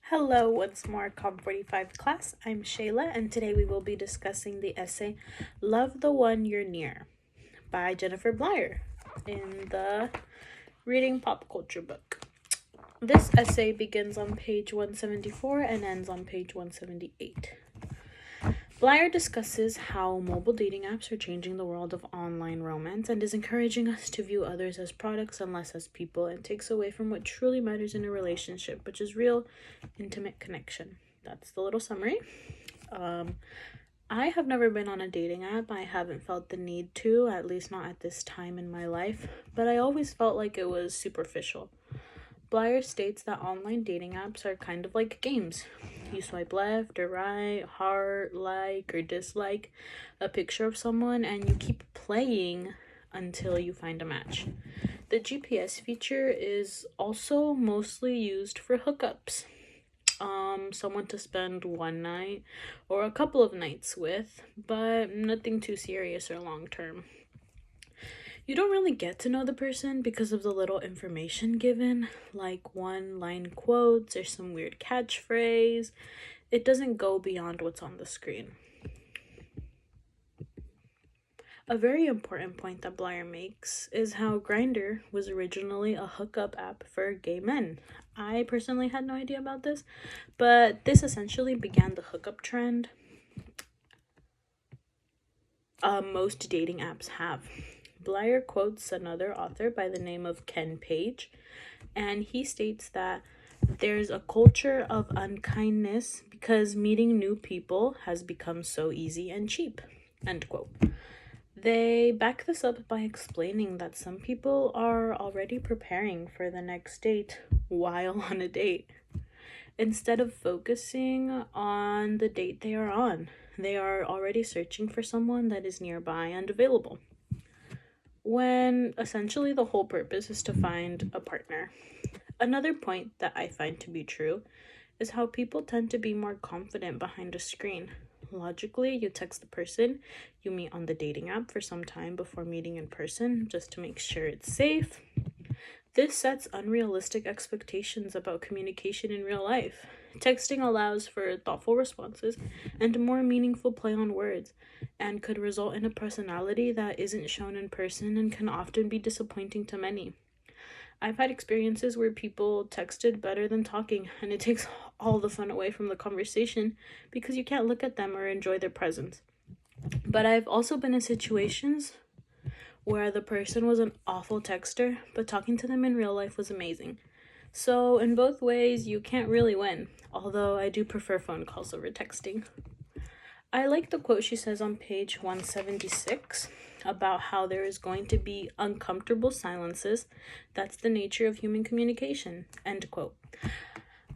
Hello, once more, Com 45 class. I'm Shayla, and today we will be discussing the essay Love the One You're Near by Jennifer Blyer in the Reading Pop Culture book. This essay begins on page 174 and ends on page 178. Blyer discusses how mobile dating apps are changing the world of online romance and is encouraging us to view others as products and less as people, and takes away from what truly matters in a relationship, which is real, intimate connection. That's the little summary. I have never been on a dating app. I haven't felt the need to, at least not at this time in my life, but I always felt like it was superficial. Blyer states that online dating apps are kind of like games. You swipe left or right, heart, like, or dislike a picture of someone, and you keep playing until you find a match. The GPS feature is also mostly used for hookups. Someone to spend one night or a couple of nights with, but nothing too serious or long term. You don't really get to know the person because of the little information given, like one-line quotes or some weird catchphrase. It doesn't go beyond what's on the screen. A very important point that Blyer makes is how Grindr was originally a hookup app for gay men. I personally had no idea about this, but this essentially began the hookup trend most dating apps have. Blyer quotes another author by the name of Ken Page, and he states that there's a culture of unkindness because meeting new people has become so easy and cheap, end quote. They back this up by explaining that some people are already preparing for the next date while on a date. Instead of focusing on the date they are on, they are already searching for someone that is nearby and available, when essentially the whole purpose is to find a partner. Another point that I find to be true is how people tend to be more confident behind a screen. Logically, you text the person you meet on the dating app for some time before meeting in person just to make sure it's safe. This sets unrealistic expectations about communication in real life. Texting allows for thoughtful responses and more meaningful play on words, and could result in a personality that isn't shown in person and can often be disappointing to many. I've had experiences where people texted better than talking, and it takes all the fun away from the conversation because you can't look at them or enjoy their presence. But I've also been in situations where the person was an awful texter, but talking to them in real life was amazing. So in both ways, you can't really win, although I do prefer phone calls over texting. I like the quote she says on page 176 about how there is going to be uncomfortable silences. That's the nature of human communication, end quote.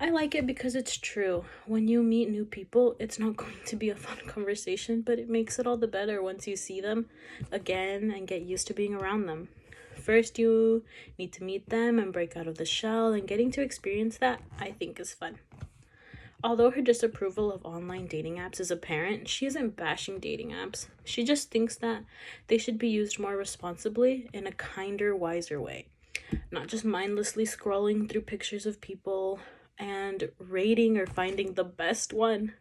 I like it because it's true. When you meet new people, it's not going to be a fun conversation, but it makes it all the better once you see them again and get used to being around them. First, you need to meet them and break out of the shell, and getting to experience that, I think, is fun. Although her disapproval of online dating apps is apparent, she isn't bashing dating apps. She just thinks that they should be used more responsibly in a kinder, wiser way. Not just mindlessly scrolling through pictures of people and rating or finding the best one,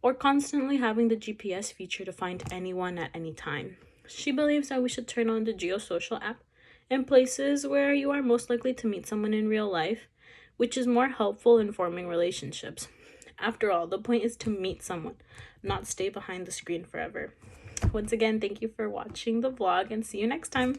or constantly having the GPS feature to find anyone at any time. She believes that we should turn on the geosocial app in places where you are most likely to meet someone in real life, which is more helpful in forming relationships. After all, the point is to meet someone, not stay behind the screen forever. Once again, thank you for watching the vlog, and see you next time.